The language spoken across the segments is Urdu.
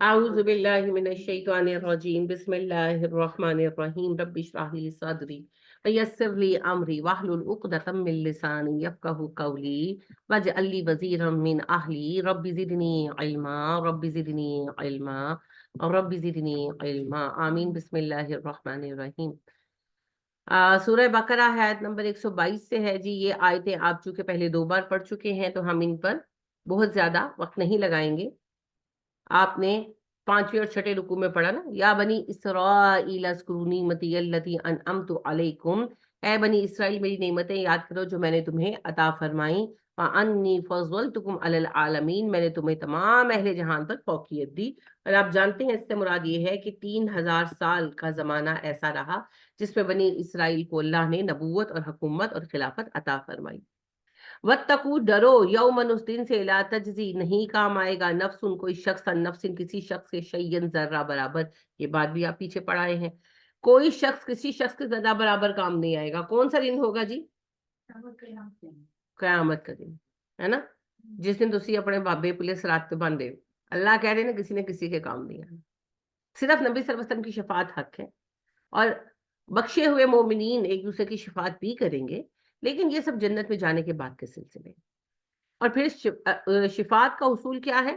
اعوذ باللہ من الشیطان الرجیم بسم اللہ الرحمن الرحیم رب اشرح لی صدری ویسر لی امری واحلل عقدۃ من لسانی یفقہوا قولی واجعل لی وزیرا من اہلی رب زدنی علما رب زدنی علما رب زدنی علما آمین بسم اللہ الرحمن الرحیم۔ سورہ بقرہ آیت نمبر 122 سے ہے جی۔ یہ آیتیں آپ چونکہ پہلے 2 بار پڑھ چکے ہیں تو ہم ان پر بہت زیادہ وقت نہیں لگائیں گے۔ آپ نے 5ویں اور 6ٹھے رکوع میں پڑھا نا، یا بنی اسرائیل اذکروا نعمتی التی انعمت علیکم، اے بنی اسرائیل میری نعمتیں یاد کرو جو میں نے تمہیں عطا فرمائیں، وانی فضلتکم علی العالمین، میں نے تمہیں تمام اہل جہان پر فوقیت دی۔ اور آپ جانتے ہیں اس سے مراد یہ ہے کہ 3000 سال کا زمانہ ایسا رہا جس میں بنی اسرائیل کو اللہ نے نبوت اور حکومت اور خلافت عطا فرمائی۔ وَاتَّقُوا، ڈرو، یومن، اس دن سے، لا تجزی، نہیں کام آئے گا، نفس کوئی شخص، نفس کسی شخص کے، شیئن ذرہ برابر، یہ بات بھی آپ پیچھے پڑھائے ہیں، کوئی شخص کسی شخص کے ذرہ برابر کام نہیں آئے گا۔ کون سا دن ہوگا جی؟ قیامت کا دن ہے نا، جس دن تسی اپنے بابے پولیس رات پہ باندھے، اللہ کہہ رہے نا کسی نے کسی کے کام نہیں آنا، صرف نبی صلی اللہ علیہ وسلم کی شفاعت حق ہے، اور بخشے ہوئے مومنین ایک دوسرے کی شفاعت بھی کریں گے، لیکن یہ سب جنت میں جانے کے بعد کے سلسلے۔ اور پھر شفاعت کا اصول کیا ہے؟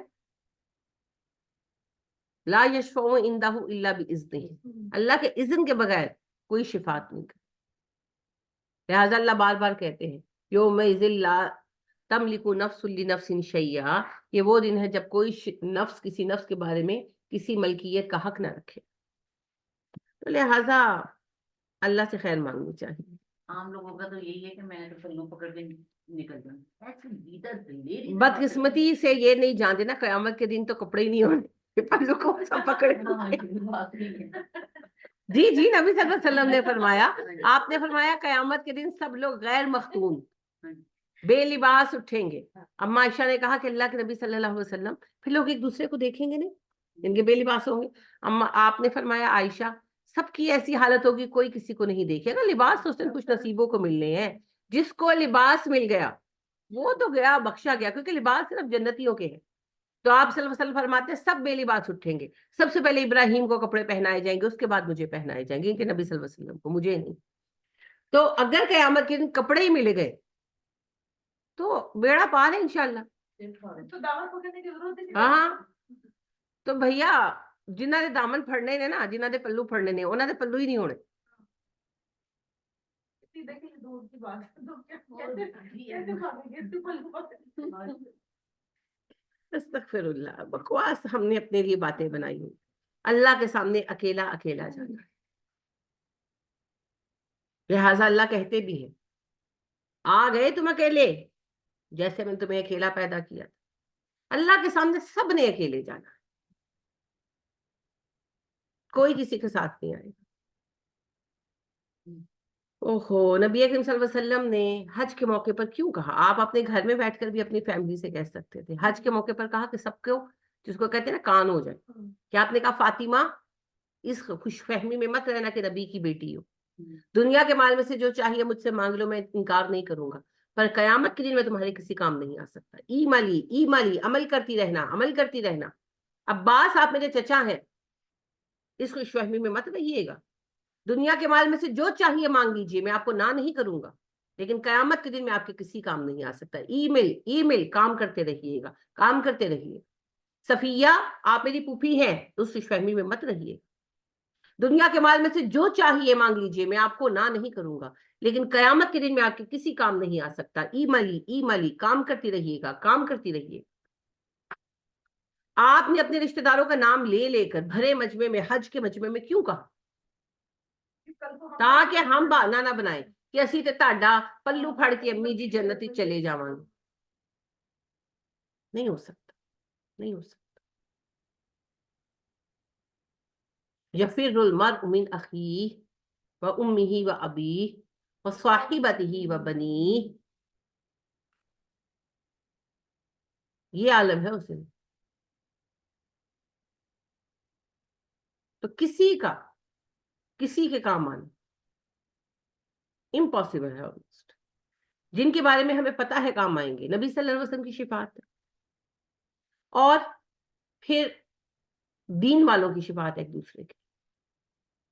لا یشفعوا عندہ الا باذنہ، اللہ کے اذن کے بغیر کوئی شفاعت نہیں کرے۔ لہٰذا اللہ بار بار کہتے ہیں یومئذ لا تملک نفس لنفس شیئا، یہ وہ دن ہے جب کوئی نفس کسی نفس کے بارے میں کسی ملکیت کا حق نہ رکھے، تو لہٰذا اللہ سے خیر مانگنی چاہیے۔ عام لوگوں کا تو یہی ہے کہ میں تو پلو پکڑ کے نکل جاؤں۔ بدقسمتی سے یہ نہیں جانتے نا قیامت کے دن تو کپڑے ہی نہیں ہونے، پلو کو سب پکڑے۔ جی جی، نبی صلی اللہ علیہ وسلم نے فرمایا، آپ نے فرمایا قیامت کے دن سب لوگ غیر مختون بے لباس اٹھیں گے۔ اما عائشہ نے کہا کہ اللہ کے نبی صلی اللہ علیہ وسلم پھر لوگ ایک دوسرے کو دیکھیں گے نہیں، ان کے بے لباس ہوں گے۔ اما آپ نے فرمایا عائشہ سب کی ایسی حالت ہوگی کوئی کسی کو نہیں دیکھے گا، لباس تو اس دن کچھ نصیبوں کو ملنے ہیں، جس کو لباس مل گیا وہ تو گیا بخشا گیا، کیونکہ لباس صرف جنتیوں کے ہیں۔ تو آپ صلی اللہ علیہ وسلم فرماتے ہیں سب بے لباس اٹھیں گے، سب سے پہلے ابراہیم کو کپڑے پہنائے جائیں گے، اس کے بعد مجھے پہنائے جائیں گے، کہ نبی صلی اللہ علیہ وسلم کو، مجھے نہیں۔ تو اگر قیامت کے دن کپڑے ہی ملے گئے تو بیڑا پار ہے انشاءاللہ۔ ہاں تو بھیا جنہ دے دامن پھڑنے نے نا، جنہ دے پلو پھڑنے نے، انہاں دے پلو ہی نہیں ہونے۔ استغفر اللہ، بکواس ہم نے اپنے لیے باتیں بنائی ہوئی، اللہ کے سامنے اکیلا اکیلا جانا۔ لہٰذا اللہ کہتے بھی ہیں آ گئے تم اکیلے، جیسے میں نے تمہیں اکیلا پیدا کیا تھا۔ اللہ کے سامنے سب نے اکیلے جانا، کوئی کسی کے ساتھ نہیں آئے گا۔ اوہو، نبی اکرم صلی اللہ علیہ وسلم نے حج کے موقع پر کیوں کہا؟ آپ اپنے گھر میں بیٹھ کر بھی اپنی فیملی سے کہہ سکتے تھے، حج کے موقع پر کہا کہ سب کو، جس کو کہتے ہیں نا کان ہو جائے، کیا آپ نے کہا فاطمہ اس خوش فہمی میں مت رہنا کہ نبی کی بیٹی ہو، دنیا کے مال میں سے جو چاہیے مجھ سے مانگ لو، میں انکار نہیں کروں گا، پر قیامت کے دن میں تمہارے کسی کام نہیں آ سکتا۔ ایمالی، عمل کرتی رہنا، عمل کرتی رہنا۔ عباس آپ میرے چچا ہیں، اس خوش فہمی میں مت رہیے گا، دنیا کے مال میں سے جو چاہیے مانگ لیجیے، میں آپ کو نہ نہیں کروں گا، لیکن قیامت کے دن میں آپ کے کسی کام نہیں آ سکتا۔ ای میل کام کرتے رہیے گا، کام کرتے رہیے۔ صفیہ آپ میری پھوپھی ہیں، اس خوش فہمی میں مت رہیے، دنیا کے مال میں سے جو چاہیے مانگ لیجیے، میں آپ کو نہ نہیں کروں گا، لیکن قیامت کے دن میں آپ کے کسی کام نہیں آ سکتا۔ ایمالی، کام کرتی رہیے گا، کام کرتی رہیے۔ آپ نے اپنے رشتہ داروں کا نام لے لے کر بھرے مجمع میں، حج کے مجمع میں کیوں کہا؟ تاکہ ہم بہانا نہ بنائیں کہ اسی تے تہاڈا پلو پھڑ کے امی جی جنت چلے جاواں گے۔ نہیں ہو سکتا، نہیں ہو سکتا۔ یفر المرء من اخیہ و امہ و ابیہ و صاحبتہ و بنیہ، یہ عالم ہے اسے، تو کسی کے کام آنا امپاسبل ہے almost۔ جن کے بارے میں ہمیں پتا ہے کام آئیں گے، نبی صلی اللہ علیہ وسلم کی شفاعت ہے، اور پھر دین والوں کی شفاعت ایک دوسرے کی.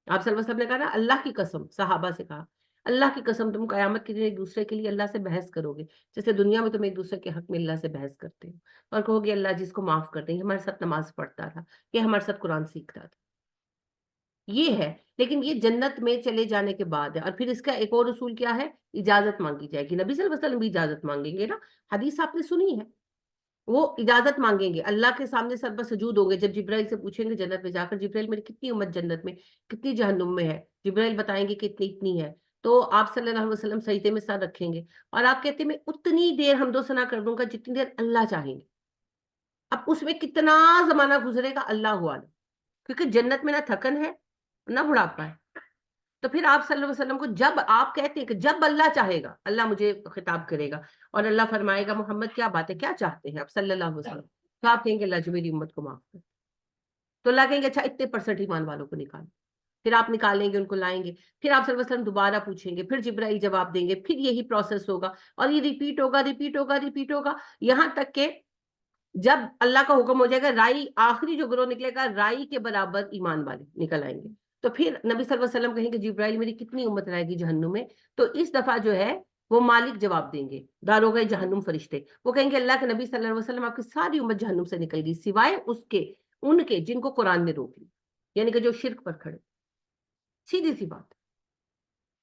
آپ صلی اللہ علیہ وسلم نے کہا نا اللہ کی قسم، صحابہ سے کہا اللہ کی قسم تم قیامت کے دن ایک دوسرے کے لیے اللہ سے بحث کرو گے جیسے دنیا میں تم ایک دوسرے کے حق میں اللہ سے بحث کرتے ہو، اور کہو گے اللہ جس کو معاف کر دیں، یہ ہمارے ساتھ نماز پڑھتا تھا، یہ ہمارے ساتھ قرآن سیکھتا تھا. یہ ہے. لیکن یہ جنت میں چلے جانے کے بعد ہے. اور پھر اس کا ایک اور اصول کیا ہے؟ اجازت مانگی جائے گی. نبی صلی اللہ علیہ وسلم بھی اجازت مانگیں گے نا، حدیث آپ نے سنی ہے، وہ اجازت مانگیں گے، اللہ کے سامنے سر پر سجود ہوں گے. جب جبرائیل سے پوچھیں گے جنت میں جا کر، جبرائیل میری کتنی امت جنت میں، کتنی جہنم میں ہے، جبرائیل بتائیں گے کہ اتنی ہے. تو آپ صلی اللہ علیہ وسلم سجدے میں سر رکھیں گے اور آپ کہتے ہیں میں اتنی دیر حمد و ثنا کر دوں گا جتنی دیر اللہ چاہیں گے. اب اس میں کتنا زمانہ گزرے گا اللہ ہوا، کیونکہ جنت میں نہ تھکن ہے نہ بڑھاپا ہے. تو پھر آپ صلی اللہ علیہ وسلم کو جب آپ کہتے ہیں کہ جب اللہ چاہے گا، اللہ مجھے خطاب کرے گا اور اللہ فرمائے گا محمد کیا بات ہے، کیا چاہتے ہیں آپ صلی اللہ علیہ وسلم، تو آپ کہیں گے اللہ جو میری امت کو معاف کر. تو اللہ کہیں گے اچھا اتنے % ایمان والوں کو نکالیں. پھر آپ نکالیں گے، ان کو لائیں گے، پھر آپ صلی اللہ علیہ وسلم دوبارہ پوچھیں گے، پھر جبرائیل جواب دیں گے، پھر یہی پروسیس ہوگا اور یہ ریپیٹ ہوگا ریپیٹ ہوگا ریپیٹ ہوگا، یہاں تک کہ جب اللہ کا حکم ہو جائے گا رائی، آخری جو گروہ نکلے گا رائی کے برابر ایمان والے نکل آئیں گے. تو پھر نبی صلی اللہ علیہ وسلم کہیں گے جبرائیل میری کتنی امت رہے گی جہنم میں. تو اس دفعہ جو ہے وہ مالک جواب دیں گے، داروغہ جہنم فرشتے، وہ کہیں گے اللہ کے نبی صلی اللہ علیہ وسلم آپ کی ساری امت جہنم سے نکل گئی سوائے ان کے جن کو قرآن نے روک لی، یعنی کہ جو شرک پر کھڑے. سیدھی سی بات.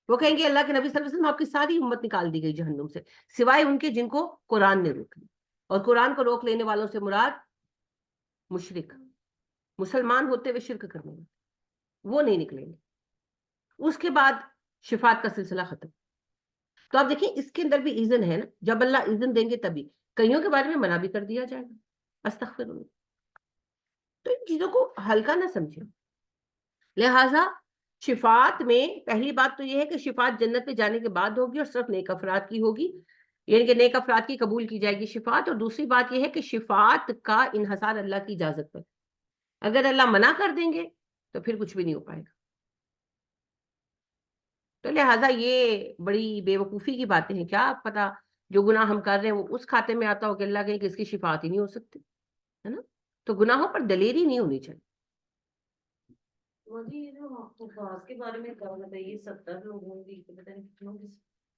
وہ کہیں گے اللہ کے نبی صلی اللہ علیہ وسلم آپ کی ساری امت نکال دی گئی جہنم سے سوائے ان کے جن کو قرآن نے روک لی. اور قرآن کو روک لینے والوں سے مراد مشرک، مسلمان ہوتے ہوئے شرک کرنے والے، وہ نہیں نکلیں گے. اس کے بعد شفاعت کا سلسلہ ختم. تو آپ دیکھیں اس کے اندر بھی ایزن ہے نا، جب اللہ ایزن دیں گے تبھی. کئیوں کے بارے میں منع بھی کر دیا جائے گا، استغفر اللہ. تو ان چیزوں کو ہلکا نہ سمجھیں. لہٰذا شفاعت میں پہلی بات تو یہ ہے کہ شفاعت جنت میں جانے کے بعد ہوگی اور صرف نیک افراد کی ہوگی، یعنی کہ نیک افراد کی قبول کی جائے گی شفاعت. اور دوسری بات یہ ہے کہ شفاعت کا انحصار اللہ کی اجازت پر. اگر اللہ منع کر دیں گے تو پھر کچھ بھی نہیں ہو پائے گا. تو لہٰذا یہ بڑی بے وقوفی کی باتیں ہیں. کیا پتا جو گناہ ہم کر رہے ہیں وہ اس کھاتے میں آتا ہو کہ اللہ کہیں کہ اس کی شفاعت ہی نہیں ہو سکتی، ہے نا. تو گناہوں پر دلیری نہیں ہونی چاہیے. کے بارے میں کہا جاتا ہے یہ 70 لوگوں کی پتہ نہیں کتنوں کی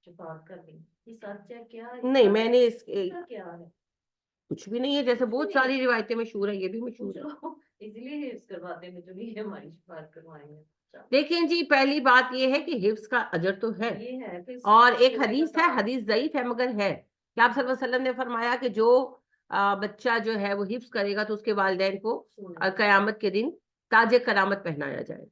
شفاعت کر دیں، یہ سچ ہے کیا؟ نہیں میں نے کیا ہے؟ کچھ بھی نہیں ہے، جیسے بہت ساری روایتیں مشہور ہیں، یہ بھی مشہور ہے. اس لیے حفظ کرواتے ہیں جو نہیں ہماری شفاعت کروائیں گے. دیکھیں جی پہلی بات یہ ہے کہ حفظ کا اجر تو ہے، اور ایک حدیث ہے، حدیث ضعیف ہے مگر ہے، کہ آپ صلی اللہ علیہ وسلم نے فرمایا کہ جو بچہ جو ہے وہ حفظ کرے گا تو اس کے والدین کو قیامت کے دن تاج کرامت پہنایا جائے.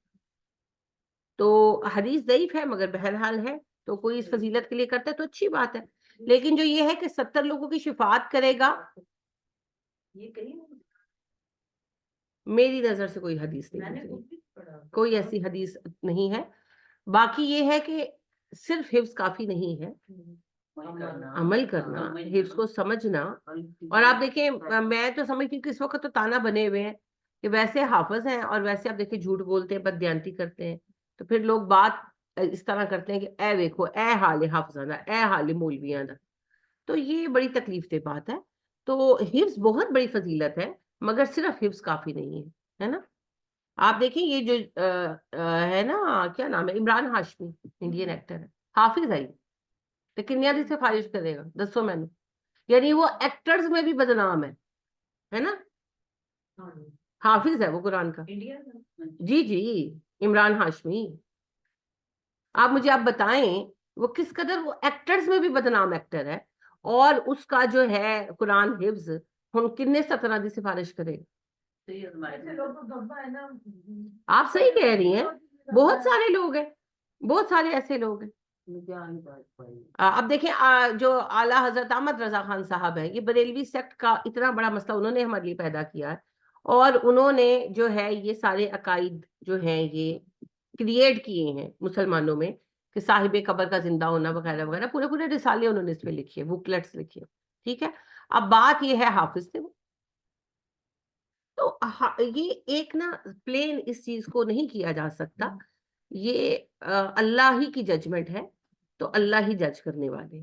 تو حدیث ضعیف ہے مگر بہرحال ہے، تو کوئی اس فضیلت کے لیے کرتا ہے تو اچھی بات ہے. لیکن جو یہ ہے کہ 70 لوگوں کی شفاعت کرے گا، یہ کہیں میری نظر سے کوئی حدیث نہیں، کوئی ایسی حدیث نہیں ہے. باقی یہ ہے کہ صرف حفظ کافی نہیں ہے، عمل کرنا، حفظ کو سمجھنا. اور آپ دیکھیں میں تو سمجھتی ہوں کہ اس وقت تو تانا بنے ہوئے ہیں کہ ویسے حافظ ہیں اور ویسے آپ دیکھیں جھوٹ بولتے ہیں، بددیانتی کرتے ہیں. تو پھر لوگ بات اس طرح کرتے ہیں کہ اے دیکھو اے حال حافظانہ، اے حال مولویانہ. تو یہ بڑی تکلیف دہ بات ہے. تو حفظ بہت بڑی فضیلت ہے مگر صرف حفظ کافی نہیں ہے نا. آپ دیکھیں یہ جو ہے نا کیا نام ہے، عمران ہاشمی، انڈین ایکٹر ہے، حافظ ہے، تو کنیا دی سفارش کرے گا دسو میں نے. یعنی وہ ایکٹرز میں بھی بدنام ہے نا. حافظ ہے وہ قرآن کا. جی جی عمران ہاشمی. آپ مجھے آپ بتائیں وہ کس قدر وہ ایکٹرز میں بھی بدنام ایکٹر ہے، اور اس کا جو ہے قرآن حفظ ہم کنے 17 دی سفارش کرے. آپ صحیح کہہ رہی ہیں، بہت سارے لوگ ہیں، بہت سارے ایسے لوگ ہیں. اب دیکھیں جو اعلیٰ حضرت احمد رضا خان صاحب ہیں، یہ بریلوی سیکٹ کا اتنا بڑا مسئلہ انہوں نے ہمارے لیے پیدا کیا ہے، اور انہوں نے جو ہے یہ سارے عقائد جو ہیں یہ کریٹ کیے ہیں مسلمانوں میں، کہ صاحب قبر کا زندہ ہونا وغیرہ وغیرہ، پورے پورے رسالے انہوں نے اس پہ لکھے، بکلیٹس لکھے. ٹھیک ہے، اب بات یہ ہے حافظ سے. تو یہ ایک نا پلین اس چیز کو نہیں کیا جا سکتا، یہ اللہ ہی کی ججمنٹ ہے، تو اللہ ہی جج کرنے والے.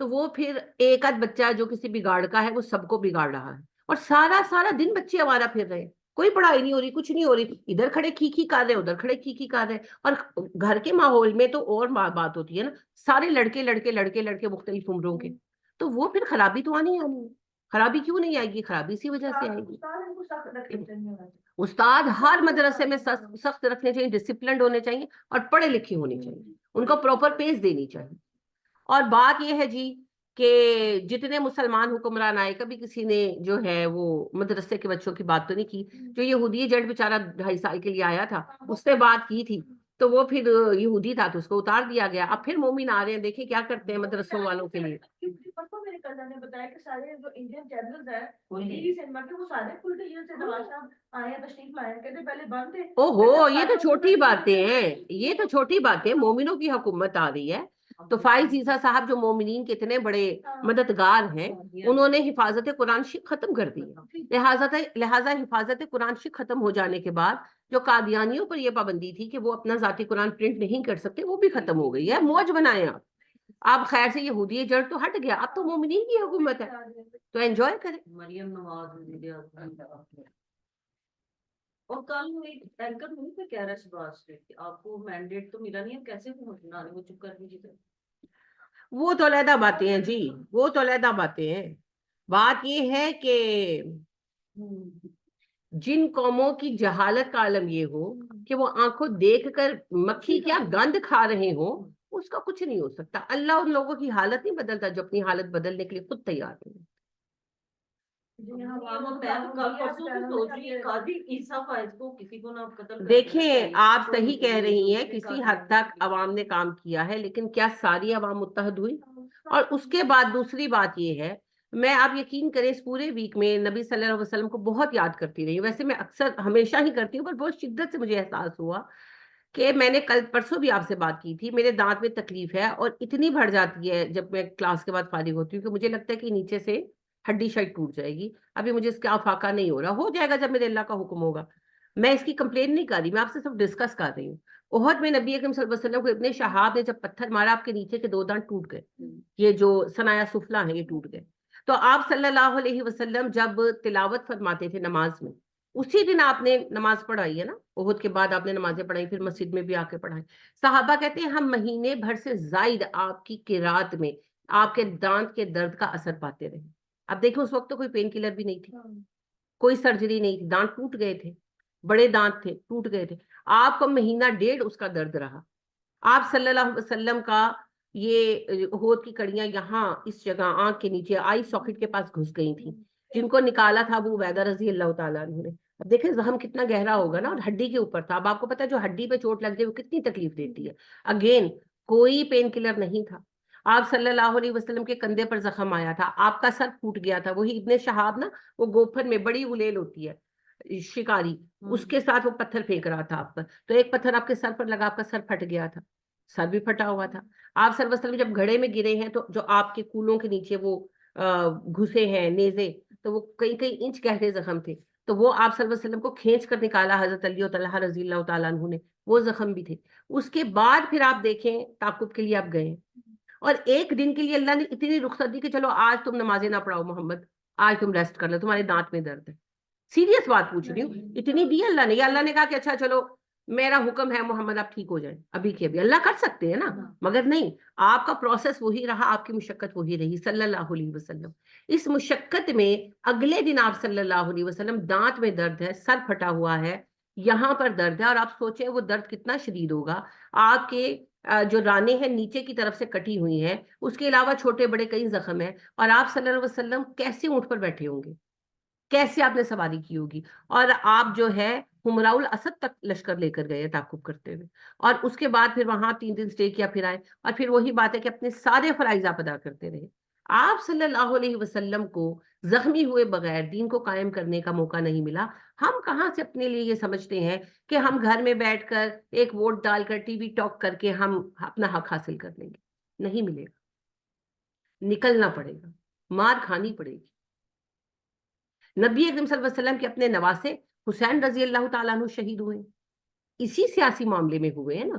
تو وہ پھر ایک آدھ بچہ جو کسی بگاڑ کا ہے وہ سب کو بگاڑ رہا ہے، اور سارا سارا دن بچے آوارہ پھر رہے ہیں، کوئی پڑھائی نہیں ہو رہی، کچھ نہیں ہو رہی، ادھر کھڑے کھی کر رہے ادھر کھڑے کھی کر رہے. اور گھر کے ماحول میں تو اور بات ہوتی ہے نا، سارے لڑکے لڑکے لڑکے لڑکے مختلف عمروں کے، تو وہ پھر خرابی تو آنی آنی ہے. خرابی کیوں نہیں آئے گی؟ خرابی اسی وجہ سے آئے گی. استاد ان کو سخت رکھنے چاہیے ہونا چاہیے. استاد ہر مدرسے میں سخت رکھنے چاہیے، ڈسپلنڈ ہونے چاہیے، اور پڑھے لکھے ہونے چاہیے، ان کو پراپر پیس دینی چاہیے. اور بات یہ ہے جی کہ جتنے مسلمان حکمران آئے، کبھی کسی نے جو ہے وہ مدرسے کے بچوں کی بات تو نہیں کی. جو یہودی جٹ بیچارہ 2.5 سال کے لیے آیا تھا اس نے بات کی تھی، تو وہ پھر یہودی تھا تو اس کو اتار دیا گیا. اب پھر مومن آ رہے ہیں، دیکھیں کیا کرتے ہیں مدرسوں والوں کے لیے. پرسوں میرے کزن نے بتایا کہ سارے جو انڈین چینلز ہیں ٹی وی سینما کے، وہ سارے کھل کے سے نواز صاحب آئے ہیں، تشریف لائے ہیں. کہتے پہلے بند تھے. او ہو، یہ تو چھوٹی باتیں ہیں، یہ تو چھوٹی باتیں. مومنوں کی حکومت آ رہی ہے تو فائز عیسیٰ صاحب جو مومنین کے اتنے بڑے مددگار ہیں، انہوں نے حفاظت قرآن شریف ختم کر دی. لہٰذا حفاظت قرآن شریف ختم ہو جانے کے بعد جو قادیانیوں پر یہ پابندی تھی کہ وہ اپنا ذاتی قرآن پرنٹ نہیں کر سکتے، وہ بھی ختم ہو گئی ہے. موج بنائیں آپ خیر سے. یہودی جڑ تو ہٹ گیا، اب تو مومنین کی حکومت ہے، تو انجوائے کریں. مریم نواز. اور کل ایک اینکر نہیں پہ کہہ رہا ہے شہباز شریف کہ آپ کو مینڈیٹ تو ملا نہیں ہے، کیسے حکومت بنا رہے، وہ چپ کر دیجیے. وہ تو علیحدہ باتیں ہیں جی، وہ تو علیحدہ باتیں ہیں. بات یہ ہے کہ جن قوموں کی جہالت کا عالم یہ ہو کہ وہ آنکھوں دیکھ کر مکھی کیا گند کھا رہے ہوں، اس کا کچھ نہیں ہو سکتا. اللہ ان لوگوں کی حالت نہیں بدلتا جو اپنی حالت بدلنے کے لیے خود تیار ہیں. دیکھیں آپ صحیح کہہ رہی ہیں، کسی حد تک عوام نے کام کیا ہے، لیکن کیا ساری عوام متحد ہوئی؟ اور اس کے بعد دوسری بات یہ ہے، میں آپ یقین کریں اس پورے ویک میں نبی صلی اللہ علیہ وسلم کو بہت یاد کرتی رہی. ویسے میں اکثر ہمیشہ ہی کرتی ہوں، پر بہت شدت سے مجھے احساس ہوا کہ میں نے کل پرسوں بھی آپ سے بات کی تھی، میرے دانت میں تکلیف ہے اور اتنی بڑھ جاتی ہے جب میں کلاس کے بعد فارغ ہوتی ہوں کہ مجھے لگتا ہے کہ نیچے سے ہڈی شاید ٹوٹ جائے گی. ابھی مجھے اس کا افاقہ نہیں ہو رہا، ہو جائے گا جب میرے اللہ کا حکم ہوگا. میں اس کی کمپلین نہیں کر رہی، میں آپ سے صرف ڈسکس کر رہی ہوں. احد میں نبی اکرم صلی اللہ علیہ وسلم کو ابن شہاب نے جب پتھر مارا، آپ کے نیچے کے 2 دانت ٹوٹ گئے، یہ جو ثنایا سفلا ہیں یہ ٹوٹ گئے. تو آپ صلی اللہ علیہ وسلم جب تلاوت فرماتے تھے نماز میں، اسی دن آپ نے نماز پڑھائی ہے نا، احد کے بعد آپ نے نمازیں پڑھائی، پھر مسجد میں بھی آ کے پڑھائی. صحابہ کہتے ہیں ہم مہینے بھر سے زائد آپ کی قرات میں آپ کے دانت کے درد کا اثر پاتے رہے. اب دیکھیں اس وقت تو کوئی پین کلر بھی نہیں تھی، کوئی سرجری نہیں تھی، دانت ٹوٹ گئے تھے، بڑے دانت تھے ٹوٹ گئے تھے. آپ کو مہینہ ڈیڑھ اس کا درد رہا. آپ صلی اللہ علیہ وسلم کا یہ ہود کی کڑیاں یہاں اس جگہ آنکھ کے نیچے آئی ساکٹ کے پاس گھس گئی تھیں، جن کو نکالا تھا وہ عبیدہ رضی اللہ تعالیٰ عنہ نے. اب دیکھیں زخم کتنا گہرا ہوگا نا، اور ہڈی کے اوپر تھا. اب آپ کو پتا ہے جو ہڈی پہ چوٹ لگ جائے وہ کتنی تکلیف دیتی ہے. اگین کوئی پین کلر نہیں تھا. آپ صلی اللہ علیہ وسلم کے کندھے پر زخم آیا تھا، آپ کا سر پھوٹ گیا تھا. وہی ابن شہاب نا، وہ گوپھر میں بڑی الیل ہوتی ہے شکاری، اس کے ساتھ وہ پتھر پھینک رہا تھا آپ پر، تو ایک پتھر آپ کے سر پر لگا، آپ کا سر پھٹ گیا تھا، سر بھی پھٹا ہوا تھا. آپ صلی اللہ علیہ وسلم جب گھڑے میں گرے ہیں تو جو آپ کے کولوں کے نیچے وہ گھسے ہیں نیزے، تو وہ کئی کئی انچ گہرے زخم تھے. تو وہ آپ صلی اللہ علیہ وسلم کو کھینچ کر نکالا حضرت علی و طلحہ رضی اللہ تعالیٰ عنہ نے، وہ زخم بھی تھے. اس کے بعد پھر آپ دیکھیں تعاقب کے لیے آپ گئے، اور ایک دن کے لیے اللہ نے اتنی رخصت دی کہ چلو آج تم نمازیں نہ پڑھاؤ محمد، آج تم ریسٹ کر لو، تمہارے دانت میں درد ہے. سیریس بات پوچھ رہی ہوں، اتنی دی اللہ نے. یا اللہ نے کہا کہ اچھا چلو میرا حکم ہے محمد آپ ٹھیک ہو جائیں ابھی کے ابھی؟ اللہ کر سکتے ہیں نا، مگر نہیں، آپ کا پروسیس وہی رہا، آپ کی مشقت وہی رہی صلی اللہ علیہ وسلم. اس مشقت میں اگلے دن آپ صلی اللہ علیہ وسلم دانت میں درد ہے، سر پھٹا ہوا ہے، یہاں پر درد ہے، اور آپ سوچیں وہ درد کتنا شدید ہوگا. آپ کے جو رانے ہیں نیچے کی طرف سے کٹی ہوئی ہیں، اس کے علاوہ چھوٹے بڑے کئی زخم ہیں، اور آپ صلی اللہ علیہ وسلم کیسے اونٹ پر بیٹھے ہوں گے، کیسے آپ نے سواری کی ہوگی. اور آپ جو ہے حمراء الاسد تک لشکر لے کر گئے تعاقب کرتے ہوئے، اور اس کے بعد پھر وہاں 3 دن سٹے کیا، پھر آئے، اور پھر وہی بات ہے کہ اپنے سارے فرائض آپ ادا کرتے رہے. آپ صلی اللہ علیہ وسلم کو زخمی ہوئے بغیر دین کو قائم کرنے کا موقع نہیں ملا. ہم کہاں سے اپنے لیے یہ سمجھتے ہیں کہ ہم گھر میں بیٹھ کر ایک ووٹ ڈال کر ٹی وی ٹاک کر کے ہم اپنا حق حاصل کر لیں گے؟ نہیں ملے گا، نکلنا پڑے گا، مار کھانی پڑے گی. نبی اکرم صلی اللہ علیہ وسلم کے اپنے نواسے حسین رضی اللہ تعالیٰ عنہ شہید ہوئے، اسی سیاسی معاملے میں ہوئے ہیں نا،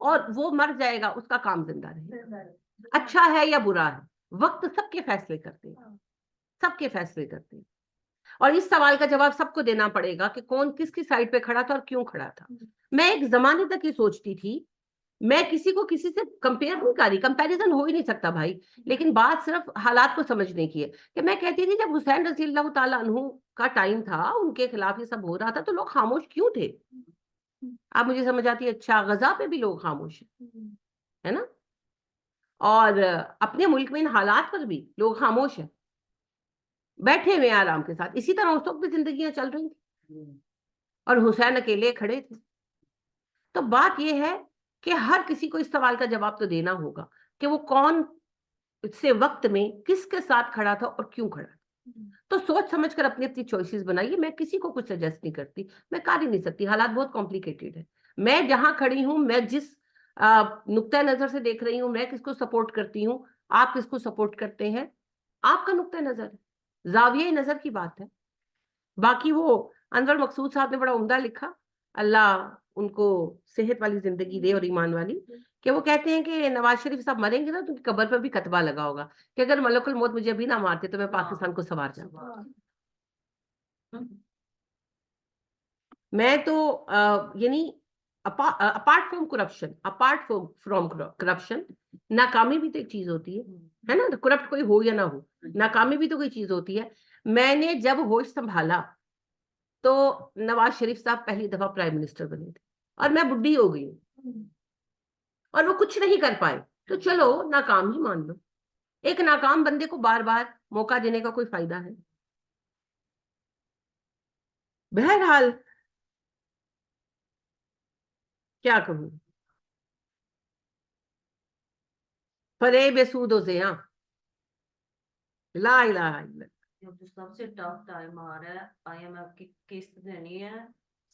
اور وہ مر جائے گا، اس کا کام زندہ رہے، اچھا ہے یا برا ہے، وقت سب کے فیصلے کرتے ہیں، سب کے فیصلے کرتے ہیں. اور اس سوال کا جواب سب کو دینا پڑے گا کہ کون کس کی سائڈ پہ کھڑا تھا اور کیوں کھڑا تھا. میں ایک زمانے تک یہ سوچتی تھی، میں کسی کو کسی سے کمپیئر نہیں کر رہی، کمپیریزن ہو ہی نہیں سکتا بھائی، لیکن بات صرف حالات کو سمجھنے کی ہے کہ میں کہتی تھی جب حسین رضی اللہ تعالیٰ عنہ کا ٹائم تھا، ان کے خلاف یہ سب ہو رہا تھا تو لوگ خاموش کیوں تھے. اب مجھے سمجھ آتی ہے، اچھا غزہ پہ بھی لوگ خاموش ہیں، ہے نا، اور اپنے ملک میں ان حالات پر بھی لوگ خاموش ہیں، بیٹھے ہوئے آرام کے ساتھ. اسی طرح اس وقت بھی زندگیاں چل رہی تھیں اور حسین اکیلے کھڑے تھے. تو بات یہ ہے کہ ہر کسی کو اس سوال کا جواب تو دینا ہوگا کہ وہ کون سے وقت میں کس کے ساتھ کھڑا تھا اور کیوں کھڑا تھا. تو سوچ سمجھ کر اپنی اپنی چوائسیز بنائیے. میں کسی کو کچھ سجیسٹ نہیں کرتی، میں کر ہی نہیں سکتی، حالات بہت کمپلیکیٹڈ ہے. میں جہاں کھڑی ہوں، میں جس نقطۂ نظر سے دیکھ رہی ہوں، میں کس کو سپورٹ کرتی ہوں، آپ کس کو سپورٹ کرتے ہیں، آپ کا نقطۂ نظر ہے، زاویہ نظر کی بات ہے. باقی وہ انور مقصود صاحب نے بڑا عمدہ لکھا، اللہ ان کو صحت والی زندگی دے اور ایمان والی، کہ وہ کہتے ہیں کہ نواز شریف صاحب مریں گے نا تو ان کی قبر پر بھی کتبہ لگا ہوگا کہ اگر ملک الموت مجھے ابھی نہ مارتے تو میں پاکستان کو سنوار جاتا. میں تو یعنی اپارٹ فرام کرپشن، ناکامی بھی تو ایک چیز ہوتی ہے نا، کرپٹ کوئی ہو یا نہ ہو، ناکامی بھی تو کوئی چیز ہوتی ہے. میں نے جب ہوش سنبھالا تو نواز شریف صاحب پہلی دفعہ پرائم منسٹر بنے تھے اور میں بڈھی ہو گئی ہوں اور وہ کچھ نہیں کر پائے، تو چلو ناکام ہی مان لو. ایک ناکام بندے کو بار بار موقع دینے کا کوئی فائدہ ہے؟ بہرحال کیا کہوں، فریب سود و زیاں، لا الہ الا اللہ. جو سب سے ٹف ٹائم آ رہا ہے، آئی ایم ایف کی قسط دینی ہے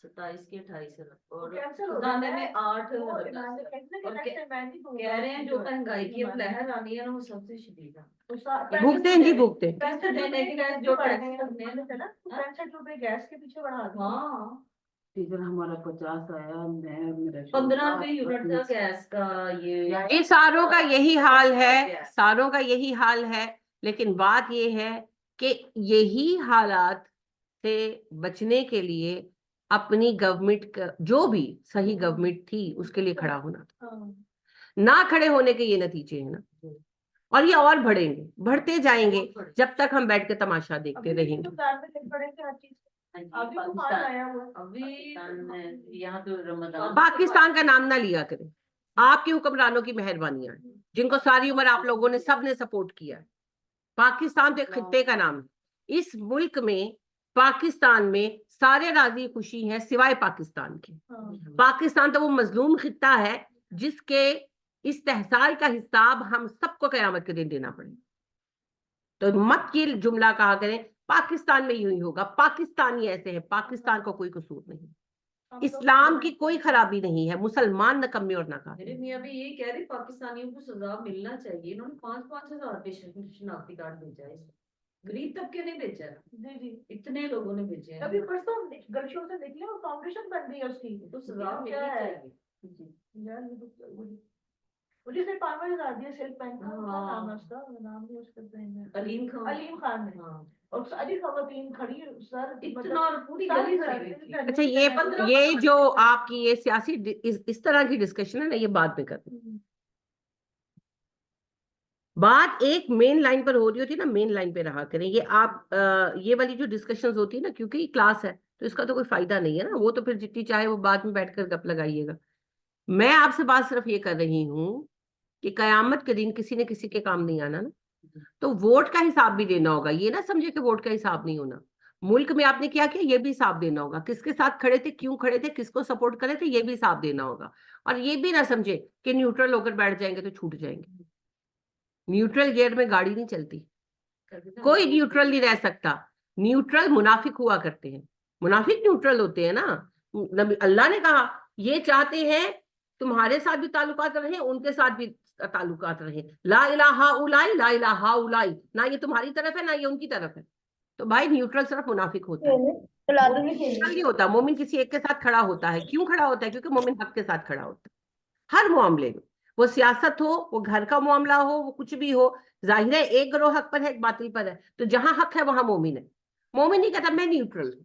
27 کی 28 اور خزانے میں 8 اور کہہ رہے ہیں جو مہنگائی کی اب لہر آنی ہے نا وہ سب سے شدید ہے. بھگتے ہیں جی بھگتے ہیں. 65 دینے کے لیے جو ٹیکس کرنے ہیں 65 روپے گیس کے پیچھے بڑھا دیا. ہاں ہمارا 50 آیا، 15 روپے یونٹ کا گیس کا. یہ ساروں کا یہی حال ہے، ساروں کا یہی حال ہے. لیکن بات یہ ہے کہ یہی حالات سے بچنے کے لیے اپنی گورنمنٹ، جو بھی صحیح گورنمنٹ تھی اس کے لیے کھڑا ہونا تھا. نہ کھڑے ہونے کے یہ نتیجے ہیں نا، اور یہ اور بڑھیں گے، بڑھتے جائیں گے جب تک ہم بیٹھ کے تماشا دیکھتے رہیں گے. پاکستان کا نام نہ لیا کریں، آپ کے حکمرانوں کی مہربانیاں ہیں جن کو ساری عمر آپ لوگوں نے سب نے سپورٹ کیا ہے. پاکستان تو ایک خطے کا نام ہے. اس ملک میں، پاکستان میں سارے راضی خوشی ہیں سوائے پاکستان کے. پاکستان تو وہ مظلوم خطہ ہے جس کے استحصال کا حساب ہم سب کو قیامت کے دن دینا پڑے. تو مت یہ جملہ کہا کریں پاکستان میں یوں ہی ہوگا، پاکستانی ایسے ہے، پاکستان کو کوئی قصور نہیں، اسلام کی کوئی خرابی نہیں ہے، مسلمان نکمے اور ناکام. میرے میاں بھی یہی کہہ رہے پاکستانیوں کو سزا ملنا چاہیے. انہوں نے 5-5 ہزار پہ شناختی کارڈ بھیجا ہے، غریب طبقے نے بھیجا ہے، اتنے لوگوں نے بھیجے ہیں. ابھی پرسوں گلشوں سے نکلے اور فاؤنڈیشن بن گئی ہے اس کی، تو سزا ملنی چاہیے. مجھے سے 5,000 دیا سیلف بینک کا نام ہے اس کا، نام نہیں اس کا، علیم خان نے. اور ساری خواتین کھڑی سر اتنا اور پوری گلی کھڑی ہوئی تھی. اچھا یہ جو آپ کی یہ سیاسی اس طرح کی ڈسکشن ہے نا، یہ بعد میں کرتے ہیں. بات ایک مین لائن پر ہو رہی ہوتی ہے نا، مین لائن پہ رہا کریں. یہ آپ یہ والی جو ڈسکشنز ہوتی ہے نا، کیونکہ یہ کلاس ہے تو اس کا تو کوئی فائدہ نہیں ہے نا، وہ تو پھر جتنی چاہے وہ بعد میں بیٹھ کر گپ لگائیے گا. میں آپ سے بات صرف یہ کر رہی ہوں کہ قیامت کے دن کسی نے کسی کے کام نہیں آنا نا، تو ووٹ کا حساب بھی دینا ہوگا. یہ نہ سمجھے کہ ووٹ کا حساب نہیں ہونا، ملک میں آپ نے کیا کیا یہ بھی حساب دینا ہوگا. کس کے ساتھ کھڑے تھے، کیوں کھڑے تھے، کس کو سپورٹ کرے تھے، یہ بھی حساب دینا ہوگا. اور یہ بھی نہ سمجھے کہ نیوٹرل ہو کر بیٹھ جائیں گے تو چھوٹ جائیں گے. نیوٹرل گیئر میں گاڑی نہیں چلتی، کوئی نیوٹرل نہیں رہ سکتا. نیوٹرل منافق ہوا کرتے ہیں، منافق نیوٹرل ہوتے ہیں نا. اللہ نے کہا یہ چاہتے ہیں تمہارے ساتھ بھی تعلقات رہیں، ان کے ساتھ بھی تعلقات رہیں. لا الہ الائی لا الہ الائی، نہ یہ تمہاری طرف ہے نہ یہ ان کی طرف ہے. تو بھائی نیوٹرل صرف منافق ہوتا ہے، نیوٹرل نہیں ہوتا. مومن کسی ایک کے ساتھ کھڑا ہوتا ہے. کیوں کھڑا ہوتا ہے؟ کیونکہ مومن حق کے ساتھ کھڑا ہوتا ہے. ہر معاملے میں، وہ سیاست ہو، وہ گھر کا معاملہ ہو، وہ کچھ بھی ہو. ظاہر ہے ایک گروہ حق پر ہے، ایک باطل پر ہے، تو جہاں حق ہے وہاں مومن ہے. مومن نہیں کہتا میں نیوٹرل ہوں.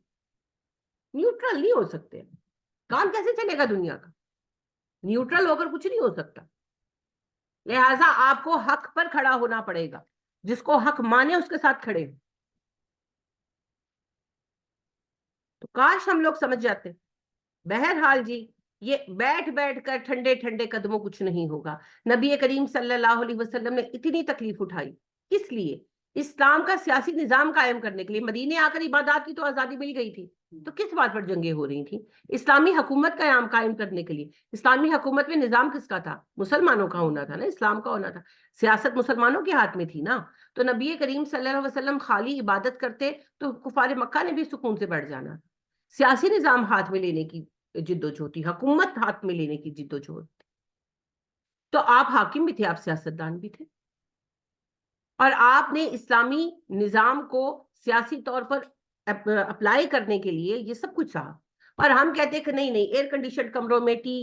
نیوٹرل نہیں ہو سکتے. کام کیسے چلے گا دنیا کا؟ نیوٹرل ہو کر کچھ نہیں ہو سکتا. لہٰذا آپ کو حق پر کھڑا ہونا پڑے گا. جس کو حق مانے اس کے ساتھ کھڑے. تو کاش ہم لوگ سمجھ جاتے. بہرحال جی، یہ بیٹھ بیٹھ کر ٹھنڈے ٹھنڈے قدموں کچھ نہیں ہوگا. نبی کریم صلی اللہ علیہ وسلم نے اتنی تکلیف اٹھائی کس لیے؟ اسلام کا سیاسی نظام قائم کرنے کے لیے. مدینے آ کر عبادات کی تو آزادی مل گئی تھی، تو کس بات پر جنگیں ہو رہی تھیں؟ اسلامی حکومت قائم کرنے کے لیے. اسلامی حکومت میں نظام کس کا تھا؟ مسلمانوں کا ہونا تھا نا، اسلام کا ہونا تھا. سیاست مسلمانوں کے ہاتھ میں تھی نا. تو نبی کریم صلی اللہ علیہ وسلم خالی عبادت کرتے تو کفار مکہ نے بھی سکون سے بیٹھ جانا. سیاسی نظام ہاتھ میں لینے کی جد و جہد تھی، حکومت ہاتھ میں لینے کی جد و جہد. تو آپ حاکم بھی تھے، آپ سیاستدان بھی تھے، اور آپ نے اسلامی نظام کو سیاسی طور پر اپلائی کرنے کے لیے یہ سب کچھ سہا. اور ہم کہتے کہ نہیں نہیں، ایئر کنڈیشن کمروں میں ٹی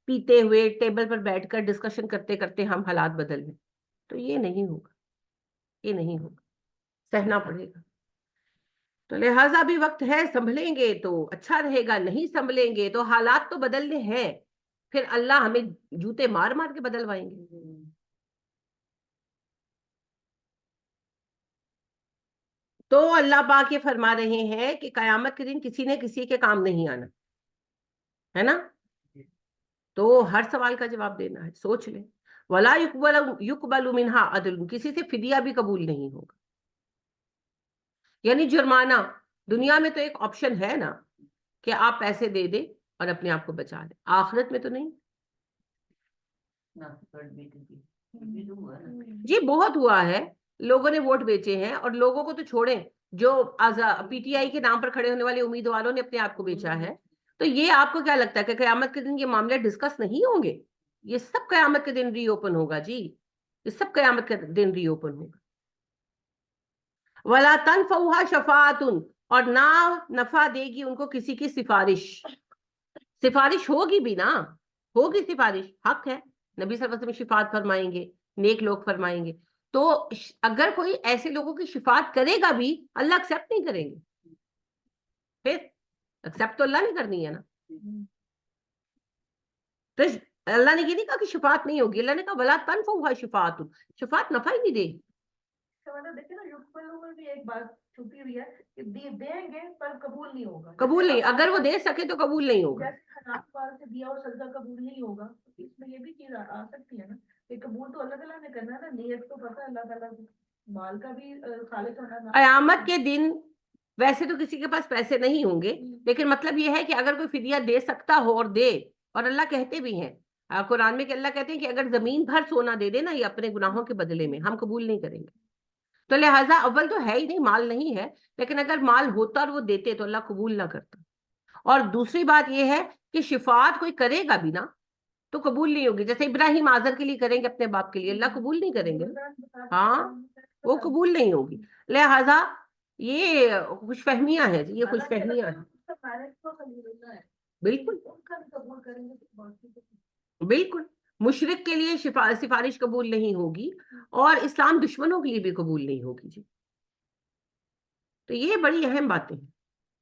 پیتے ہوئے ٹیبل پر بیٹھ کر ڈسکشن کرتے کرتے ہم حالات بدل لیں. تو یہ نہیں ہوگا، یہ نہیں ہوگا، سہنا پڑے گا. تو لہٰذا بھی وقت ہے، سنبھلیں گے تو اچھا رہے گا، نہیں سنبھلیں گے تو حالات تو بدلنے ہیں، پھر اللہ ہمیں جوتے مار مار کے بدلوائیں گے. تو اللہ پاک یہ فرما رہے ہیں کہ قیامت کے دن کسی نے کسی کے کام نہیں آنا ہے نا. تو ہر سوال کا جواب دینا ہے، سوچ لیں. وَلَا يُقْبَلُ مِنْهَا عَدْلٌ، کسی سے فدیہ بھی قبول نہیں ہوگا. یعنی جرمانہ. دنیا میں تو ایک آپشن ہے نا کہ آپ پیسے دے دیں اور اپنے آپ کو بچا لیں، آخرت میں تو نہیں. جی بہت ہوا ہے، لوگوں نے ووٹ بیچے ہیں، اور لوگوں کو تو چھوڑیں، جو پی ٹی آئی کے نام پر کھڑے ہونے والے امیدواروں نے اپنے آپ کو بیچا ہے. تو یہ آپ کو کیا لگتا ہے کہ قیامت کے دن یہ معاملے ڈسکس نہیں ہوں گے؟ یہ سب قیامت کے دن ری اوپن ہوگا جی، یہ سب قیامت کے دن ری اوپن ہوگا. وَلَا تَنْفَعُهَا شَفَاعَةٌ، اور نہ نفع دے گی ان کو کسی کی سفارش. سفارش ہوگی بھی نا، ہوگی سفارش، حق ہے. نبی صلی اللہ علیہ وسلم شفاعت فرمائیں گے، نیک لوگ فرمائیں گے. تو اگر کوئی ایسے لوگوں کی شفاعت کرے گا بھی، اللہ ایکسیپٹ نہیں کریں گے. پھر ایکسیپٹ تو اللہ نے کرنی ہے نا. تو اللہ نے یہ نہیں کہا کہ شفاعت نہیں ہوگی، اللہ نے کہا وَلَا تَنْفَعُهَا شَفَاعَةٌ، شفاعت نفع ہی نہیں دے گی. دیکھیں نا، یقبلوں میں بھی ایک بات چھپی ہوئی ہے کہ دیں گے پر قبول نہیں ہوگا. قبول نہیں، اگر وہ دے سکے تو قبول نہیں ہوگا. جیسے حناف وال سے دیا اور سجدہ قبول نہیں ہوگا، اس میں یہ بھی چیز آ سکتی ہے نا کہ قبول تو اللہ تعالیٰ نے کرنا ہے نا، نیت تو پتہ ہے اللہ تعالیٰ کو، مال کا بھی خالق ہونا. قیامت کے دن ویسے تو کسی کے پاس پیسے نہیں ہوں گے، لیکن مطلب یہ ہے کہ اگر کوئی فدیہ دے سکتا ہو اور دے. اور اللہ کہتے بھی ہیں قرآن میں کہ اللہ کہتے ہیں کہ اگر زمین بھر سونا دے دے نا یہ اپنے گناہوں کے بدلے میں، ہم قبول نہیں کریں گے. تو لہٰذا اول تو ہے ہی نہیں، مال نہیں ہے، لیکن اگر مال ہوتا اور وہ دیتے تو اللہ قبول نہ کرتا. اور دوسری بات یہ ہے کہ شفاعت کوئی کرے گا بھی نا تو قبول نہیں ہوگی. جیسے ابراہیم آذر کے لیے کریں گے، اپنے باپ کے لیے، اللہ قبول نہیں کریں گے. ہاں، وہ قبول نہیں ہوگی. لہٰذا یہ خوش فہمیاں ہیں، یہ خوش فہمیاں ہیں. بالکل بالکل. مشرک کے لیے سفارش قبول نہیں ہوگی، اور اسلام دشمنوں کے لیے بھی قبول نہیں ہوگی جی. تو یہ بڑی اہم باتیں ہیں،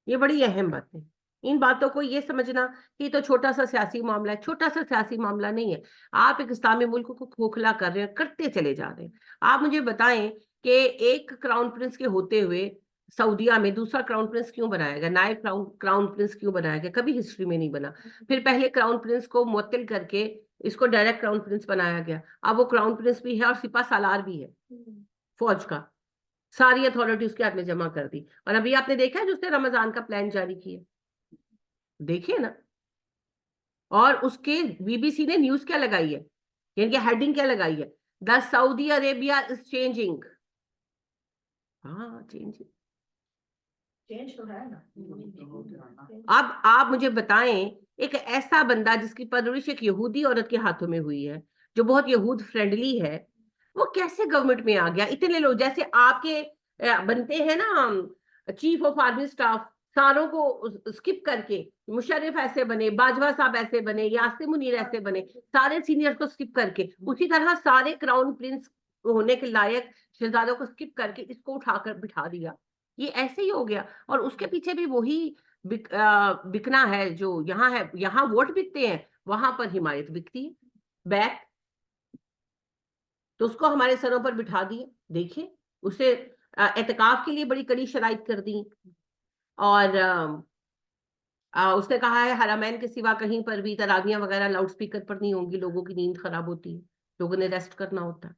یہ بڑی اہم باتیں. ان باتوں کو یہ سمجھنا کہ یہ تو چھوٹا سا سیاسی معاملہ ہے، چھوٹا سا سیاسی معاملہ نہیں ہے. آپ ایک اسلامی ملک کو کھوکھلا کر رہے ہیں، کرتے چلے جا رہے ہیں. آپ مجھے بتائیں کہ ایک کراؤن پرنس کے ہوتے ہوئے سعودیہ میں دوسرا کراؤن پرنس کیوں بنایا گیا؟ نائب کراؤن پرنس کیوں بنایا گیا؟ کبھی ہسٹری میں نہیں بنا. پھر پہلے کراؤن پرنس کو معطل کر کے اس کو ڈائریکٹ کراؤن پرنس بنایا گیا. اب وہ کراؤن پرنس بھی ہے اور سپاہ سالار بھی ہے فوج کا، ساری اتھارٹی اس کے ہاتھ میں جمع کر دی. اور ابھی آپ نے دیکھا ہے جو اس نے رمضان کا پلان جاری کیا، دیکھیے نا. اور اس کے بی بی سی نے نیوز کیا لگائی ہے، یعنی کہ ہیڈنگ کیا لگائی ہے؟ دا سعودی عربیہ از چینجنگ. ہاں چینجنگ. چینج تو ہے نا. اب آپ مجھے بتائیں، ایک ایسا بندہ جس کی پرورش ایک یہودی عورت کے ہاتھوں میں ہوئی ہے، جو بہت یہود فرینڈلی ہے، وہ کیسے گورنمنٹ میں آ گیا؟ اتنے لوگ جیسے آپ کے بنتے ہیں نا چیف آف آرمی اسٹاف ساروں کو اسکپ کر کے مشرف ایسے بنے, باجوہ صاحب ایسے بنے, یاسر منیر ایسے بنے, سارے سینئر کو اسکپ کر کے, اسی طرح سارے کراؤن پرنس ہونے کے لائق شہزادوں کو اسکپ کر کے اس کو اٹھا کر بٹھا دیا. یہ ایسے ہی ہو گیا. اور اس کے پیچھے بھی وہی بکنا ہے جو یہاں ہے. یہاں ووٹ بکتے ہیں, وہاں پر حمایت بکتی ہے, بیک. تو اس کو ہمارے سروں پر بٹھا دیے. دیکھیں اسے اعتکاف کے لیے بڑی کڑی شرائط کر دی, اور اس نے کہا ہے حرمین کے سوا کہیں پر بھی تراویحیں وغیرہ لاؤڈ سپیکر پر نہیں ہوں گی, لوگوں کی نیند خراب ہوتی ہے, لوگوں نے ریسٹ کرنا ہوتا ہے,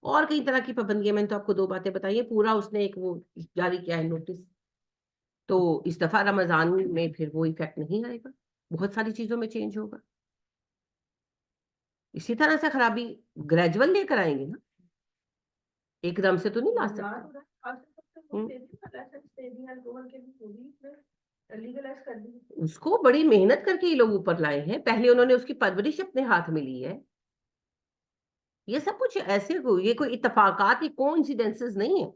اور کئی طرح کی پابندیاں. میں نے تو آپ کو 2 باتیں بتائی ہیں, پورا اس نے ایک وہ جاری کیا ہے نوٹس. تو اس دفعہ رمضان میں پھر وہ ایفیکٹ نہیں آئے گا, بہت ساری چیزوں میں چینج ہوگا. اسی طرح سے خرابی گریجول لے کر آئیں گے نا, ایک دم سے تو نہیں لا سکتے. اس کو بڑی محنت کر کے یہ لوگ اوپر لائے ہیں. پہلے انہوں نے اس کی پرورش اپنے ہاتھ میں لی ہے. یہ سب کچھ ایسے یہ کوئی اتفاقات, یہ کوانسیڈنسز نہیں ہے,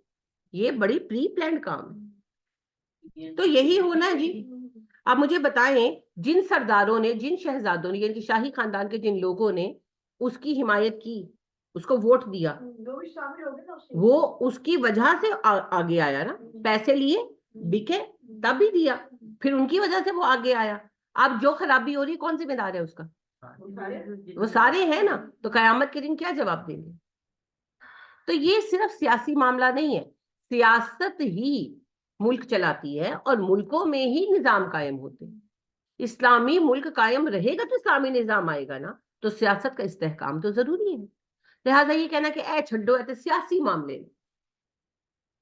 یہ بڑی پری پلانڈ کام ہے. تو یہی ہونا جی. اب مجھے بتائیں, جن سرداروں نے, جن شہزادوں نے, یعنی کہ شاہی خاندان کے جن لوگوں نے اس کی حمایت کی, اس کو ووٹ دیا, وہ اس کی وجہ سے آگے آیا نا. پیسے لیے, بکے, تب بھی دیا, پھر ان کی وجہ سے وہ آگے آیا. اب جو خرابی ہو رہی, کون ذمہ دار ہے اس کا؟ وہ سارے ہیں نا. تو قیامت کے دن کیا جواب دیں گے؟ تو یہ صرف سیاسی معاملہ نہیں ہے, سیاست ہی ملک چلاتی ہے, اور ملکوں میں ہی نظام قائم ہوتے ہیں. اسلامی ملک قائم رہے گا تو اسلامی نظام آئے گا نا. تو سیاست کا استحکام تو ضروری ہے. لہٰذا یہ کہنا کہ اے چھڈو ہے تو سیاسی معاملے.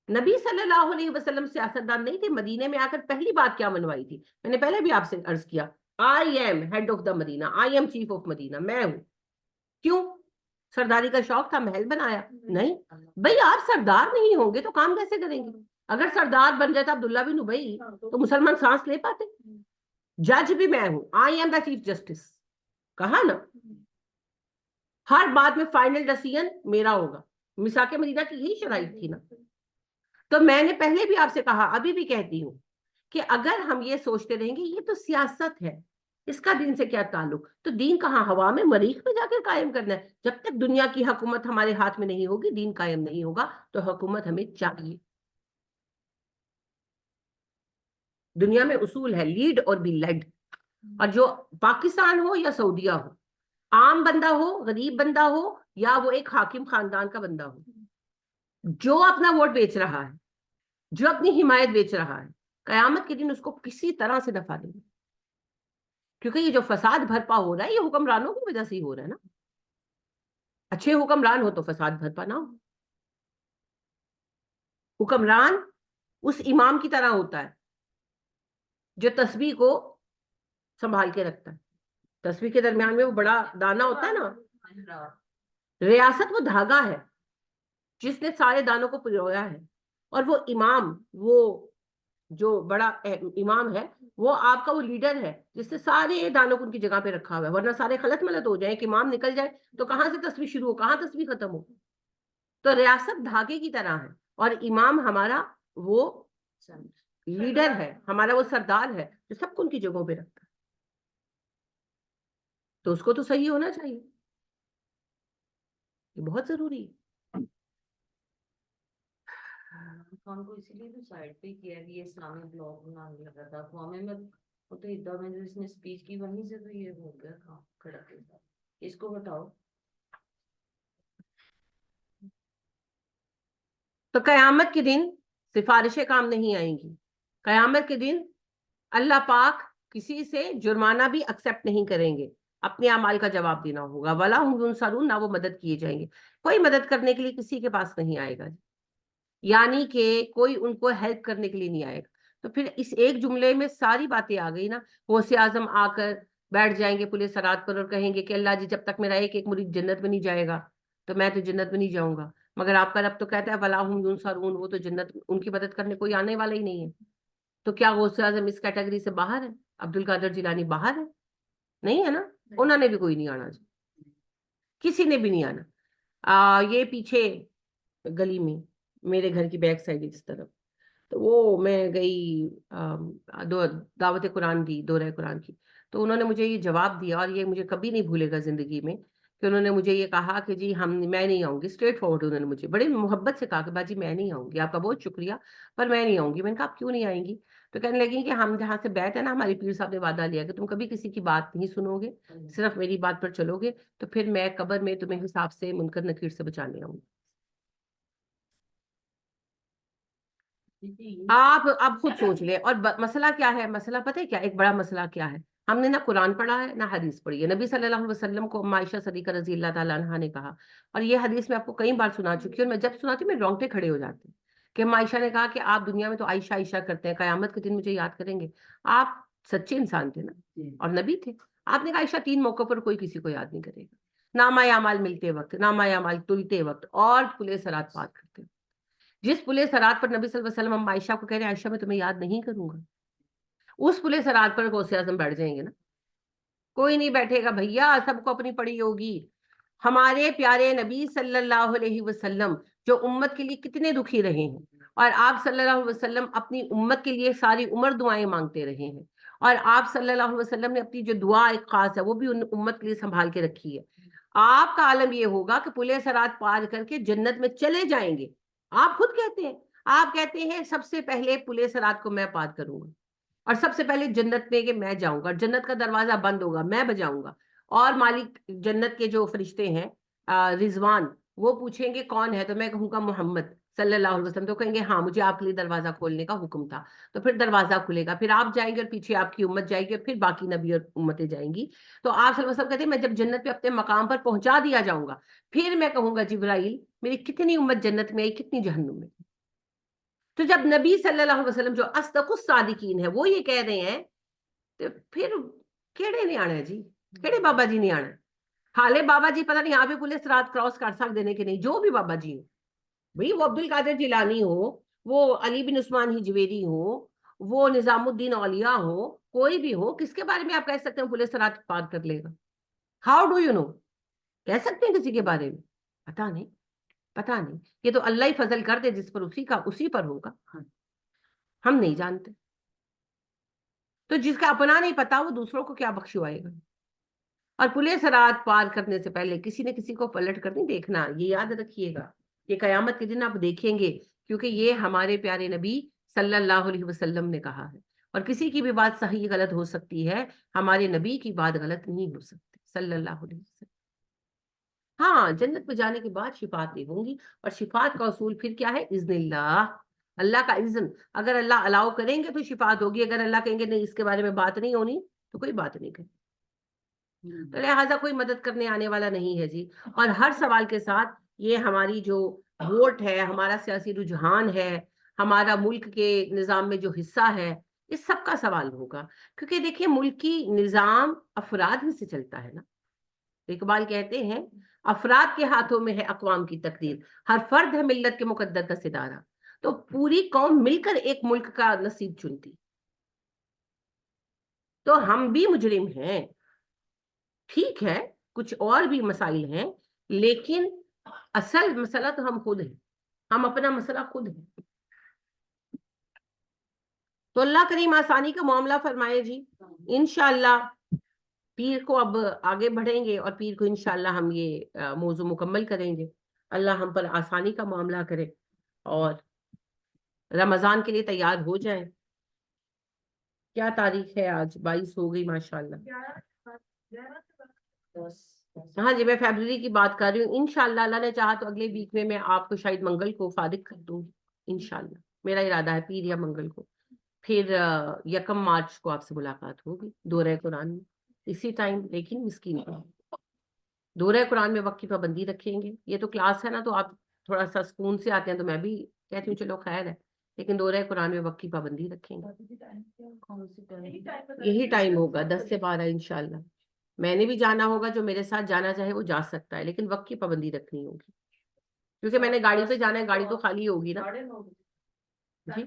نبی صلی اللہ علیہ وسلم سیاستدان نہیں تھے. مدینے میں آ کر پہلی بات کیا منوائی تھی؟ میں نے پہلے بھی آپ سے عرض کیا, I am head of the Medina, I am chief of Medina, میں ہوں. کیوں؟ سرداری کا شوق تھا, محل بنایا؟ نہیں بھئی, آپ سردار نہیں ہوں گے تو کام کیسے کریں گے؟ اگر سردار بن جاتا عبداللہ بن ابی تو مسلمان سانس لے پاتے. جج بھی میں ہوں, I am the chief justice, کہا نا. ہر بات میں فائنل ڈیسیژن میرا ہوگا. میثاق مدینہ کی یہی شرائط تھی نا. تو میں نے پہلے بھی آپ سے کہا, ابھی بھی کہتی ہوں, کہ اگر ہم یہ سوچتے رہیں گے یہ تو سیاست ہے, اس کا دین سے کیا تعلق, تو دین کہاں ہوا میں مریخ میں جا کر قائم کرنا ہے. جب تک دنیا کی حکومت ہمارے ہاتھ میں نہیں ہوگی, دین قائم نہیں ہوگا. تو حکومت ہمیں چاہیے. دنیا میں اصول ہے لیڈ اور بی لیڈ. اور جو پاکستان ہو یا سعودیہ ہو, عام بندہ ہو, غریب بندہ ہو, یا وہ ایک حاکم خاندان کا بندہ ہو, جو اپنا ووٹ بیچ رہا ہے, جو اپنی حمایت بیچ رہا ہے, قیامت کے دن اس کو کسی طرح سے نفع دیں گے. کیونکہ یہ جو فساد بھرپا ہو رہا ہے, یہ حکمرانوں کی وجہ سے ہی ہو رہا ہے نا. اچھے حکمران ہو تو فساد بھرپا نہ ہو. حکمران اس امام کی طرح ہوتا ہے جو تسبیح کو سنبھال کے رکھتا ہے. تسبیح کے درمیان میں وہ بڑا دانا ہوتا ہے نا. ریاست وہ دھاگا ہے جس نے سارے دانوں کو پرویا ہے. اور وہ امام, وہ جو بڑا امام ہے, وہ آپ کا وہ لیڈر ہے جس نے سارے دانوں کو ان کی جگہ پہ رکھا ہوا ہے. ورنہ سارے خلط ملط ہو جائیں, کہ امام نکل جائے تو کہاں سے تسبیح شروع ہو, کہاں تسبیح ختم ہو. تو ریاست دھاگے کی طرح ہے, اور امام ہمارا وہ لیڈر ہے, ہمارا وہ سردار ہے جو سب کو ان کی جگہوں پہ رکھتا ہے. تو اس کو تو صحیح ہونا چاہیے, یہ بہت ضروری ہے. خان کو اسی لیے تو سائڈ پہ کیا کہ یہ اسلامی بلاگ بنانے لگا تھا قومی میں. وہ تو ادھر میں جو اس نے اسپیچ کی وہیں سے تو یہ ہو گیا تھا کھڑا کے ساتھ. اس کو بتاؤ. تو قیامت کے دن سفارشیں کام نہیں آئیں گی. قیامت کے دن اللہ پاک کسی سے جرمانہ بھی ایکسپٹ نہیں کریں گے, اپنے اعمال کا جواب دینا ہوگا. ولا ہم ينصرون, نہ وہ مدد کیے جائیں گے. کوئی مدد کرنے کے لیے کسی کے پاس نہیں آئے گا, یعنی کہ کوئی ان کو ہیلپ کرنے کے لیے نہیں آئے گا. تو پھر اس ایک جملے میں ساری باتیں آ گئی نا. غوث اعظم آ کر بیٹھ جائیں گے پل صراط پر اور کہیں گے کہ اللہ جی جب تک میرا ایک ایک مرید جنت میں نہیں جائے گا تو میں تو جنت میں نہیں جاؤں گا. مگر آپ کا رب تو کہتا ہے ولا ہم ينصرون, وہ تو جنت, ان کی مدد کرنے کوئی آنے والا ہی نہیں ہے. تو کیا غوث اعظم اس کیٹیگری سے باہر ہے؟ عبد القادر جیلانی باہر ہے؟ نہیں ہے نا. انہوں نے بھی کوئی نہیں آنا, کسی نے بھی نہیں آنا. یہ پیچھے گلی میں میرے گھر کی بیک سائڈ اس طرف تو وہ میں گئی دعوت قرآن دی، دورہ قرآن کی. تو انہوں نے مجھے یہ جواب دیا اور یہ مجھے کبھی نہیں بھولے گا زندگی میں کہ انہوں نے مجھے یہ کہا کہ جی میں نہیں آؤں گی. اسٹریٹ فارورڈ انہوں نے مجھے بڑے محبت سے کہا کہ باجی میں نہیں آؤں گی، آپ کا بہت شکریہ پر میں نہیں آؤں گی. میں نے کہا آپ کیوں نہیں آئیں گی؟ تو کہنے لگی کہ ہم جہاں سے بیٹھ ہے نا، ہماری پیر صاحب نے وعدہ لیا کہ تم کبھی کسی کی بات نہیں سنو گے، صرف میری بات پر چلو گے، تو پھر میں قبر میں تمہیں حساب سے منکر نکیر سے بچانے آؤں گی. آپ اب خود سوچ لیں. اور مسئلہ کیا ہے؟ مسئلہ پتہ ہے کیا؟ ایک بڑا مسئلہ کیا ہے؟ ہم نے نہ قرآن پڑھا ہے نہ حدیث پڑھی ہے. نبی صلی اللہ علیہ وسلم کو عائشہ صدیقہ رضی اللہ تعالیٰ عنہا نے کہا، اور یہ حدیث میں آپ کو کئی بار سنا چکی ہوں، میں جب سناتی ہوں میں رونگٹے کھڑے ہو جاتے ہیں کہ عائشہ نے کہا کہ آپ دنیا میں تو عائشہ عائشہ کرتے ہیں، قیامت کے دن مجھے یاد کریں گے. آپ سچے انسان تھے نا اور نبی تھے. آپ نے کہا عائشہ 3 موقع پر کوئی کسی کو یاد نہیں کرے گا، نامہ اعمال ملتے وقت، نامہ اعمال تلتے وقت، اور پلے صراط پار کرتے وقت. جس پلے صراط پر نبی صلی اللہ علیہ وسلم ہم عائشہ کو کہہ رہے ہیں عائشہ میں تمہیں یاد نہیں کروں گا، اس پلے صراط پر غوث اعظم بیٹھ جائیں گے نا. کوئی نہیں بیٹھے گا بھیا، سب کو اپنی پڑی ہوگی. ہمارے پیارے نبی صلی اللہ علیہ وسلم جو امت کے لیے کتنے دکھی رہے ہیں، اور آپ صلی اللہ علیہ وسلم اپنی امت کے لیے ساری عمر دعائیں مانگتے رہے ہیں، اور آپ صلی اللہ علیہ وسلم نے اپنی جو دعا ایک خاص ہے وہ بھی ان امت کے لیے سنبھال کے رکھی ہے. آپ کا عالم یہ ہوگا کہ پلے صراط پار کر کے جنت میں چلے جائیں گے. آپ خود کہتے ہیں، آپ کہتے ہیں سب سے پہلے پلے صراط کو میں پار کروں گا، اور سب سے پہلے جنت میں کہ میں جاؤں گا، جنت کا دروازہ بند ہوگا میں بجاؤں گا، اور مالک جنت کے جو فرشتے ہیں رضوان وہ پوچھیں گے کون ہے، تو میں کہوں گا محمد صلی اللہ علیہ وسلم. تو کہیں گے ہاں مجھے آپ کے لیے دروازہ کھولنے کا حکم تھا. تو پھر دروازہ کھلے گا، پھر آپ جائیں گے اور پیچھے آپ کی امت جائے گی، اور پھر باقی نبی اور امتیں جائیں گی. تو آپ صلی اللہ علیہ وسلم کہتے ہیں میں جب جنت پہ اپنے مقام پر پہنچا دیا جاؤں گا، پھر میں کہوں گا جبرائیل میری کتنی امت جنت میں آئی، کتنی جہنم میں. تو جب نبی صلی اللہ علیہ وسلم جو اصدق الصادقین ہے وہ یہ کہہ رہے ہیں، تو پھر کیڑے نہیں آنا ہے جی، کیڑے بابا جی نہیں آنا ہے. حالے بابا جی پتہ نہیں یہاں پہ پولیس رات کراس کر سکتے دینے کے نہیں، جو بھی بابا جی ہو بھئی، وہ عبد القادر جیلانی ہو، وہ علی بن عثمان ہجویری ہو، وہ نظام الدین اولیاء ہو، کوئی بھی ہو، کس کے بارے میں آپ کہہ سکتے ہیں پولیس رات پار کر لے گا؟ How do you know? کہہ سکتے ہیں کسی کے بارے میں؟ پتہ نہیں، پتہ نہیں. یہ تو اللہ ہی فضل کر دے، جس پر اسی پر ہوگا، ہم نہیں جانتے. تو جس کا اپنا نہیں پتا وہ دوسروں کو کیا بخشوائے گا. اور پلے صراط پار کرنے سے پہلے کسی نے کسی کو پلٹ کر نہیں دیکھنا، یہ یاد رکھیے گا. یہ قیامت کے دن آپ دیکھیں گے، کیونکہ یہ ہمارے پیارے نبی صلی اللہ علیہ وسلم نے کہا ہے. اور کسی کی بھی بات صحیح غلط ہو سکتی ہے، ہمارے نبی کی بات غلط نہیں ہو سکتی صلی اللہ علیہ وسلم. ہاں جنت میں جانے کے بعد شفاعتیں ہوں گی، اور شفاعت کا اصول پھر کیا ہے؟ اذن اللہ، اللہ کا اذن. اگر اللہ الاؤ کریں گے تو شفاعت ہوگی، اگر اللہ کہیں گے نہیں اس کے بارے میں بات نہیں ہونی تو کوئی بات نہیں کرے. تو لہٰذا کوئی مدد کرنے آنے والا نہیں ہے جی. اور ہر سوال کے ساتھ یہ ہماری جو ووٹ ہے، ہمارا سیاسی رجحان ہے، ہمارا ملک کے نظام میں جو حصہ ہے، اس سب کا سوال ہوگا. کیونکہ دیکھیں ملکی نظام افراد ہی سے چلتا ہے نا. اقبال کہتے ہیں افراد کے ہاتھوں میں ہے اقوام کی تقدیر، ہر فرد ہے ملت کے مقدر کا ستارہ. تو پوری قوم مل کر ایک ملک کا نصیب چنتی. تو ہم بھی مجرم ہیں، ٹھیک ہے، کچھ اور بھی مسائل ہیں، لیکن اصل مسئلہ تو ہم خود ہیں، ہم اپنا مسئلہ خود ہیں. تو اللہ کریم آسانی کا معاملہ فرمائے جی. انشاءاللہ پیر کو اب آگے بڑھیں گے، اور پیر کو انشاءاللہ ہم یہ موضوع مکمل کریں گے. اللہ ہم پر آسانی کا معاملہ کرے، اور رمضان کے لیے تیار ہو جائیں. کیا تاریخ ہے آج؟ 22 ہو گئی ماشاءاللہ. ہاں جی، میں فیبرری کی بات کر رہی ہوں. انشاءاللہ اللہ نے چاہا تو اگلے ویک میں آپ کو شاید منگل کو فارغ کر دوں گی انشاءاللہ. میرا ارادہ ہے پیر یا منگل کو. پھر 1 مارچ کو آپ سے ملاقات ہوگی دورہ قرآن میں اسی ٹائم، لیکن مسکین کو دورہ قرآن میں وقت کی پابندی رکھیں گے. یہ تو کلاس ہے نا، تو آپ تھوڑا سا سکون سے آتے ہیں، تو میں بھی کہتی ہوں چلو خیر ہے، لیکن دورہ قرآن میں وقت کی پابندی رکھیں گے. یہی ٹائم ہوگا 10 سے 12 انشاءاللہ. میں نے بھی جانا ہوگا، جو میرے ساتھ جانا چاہے وہ جا سکتا ہے، لیکن وقت کی پابندی رکھنی ہوگی، کیونکہ میں نے گاڑی پہ جانا ہے، گاڑی تو خالی ہوگی نا. جی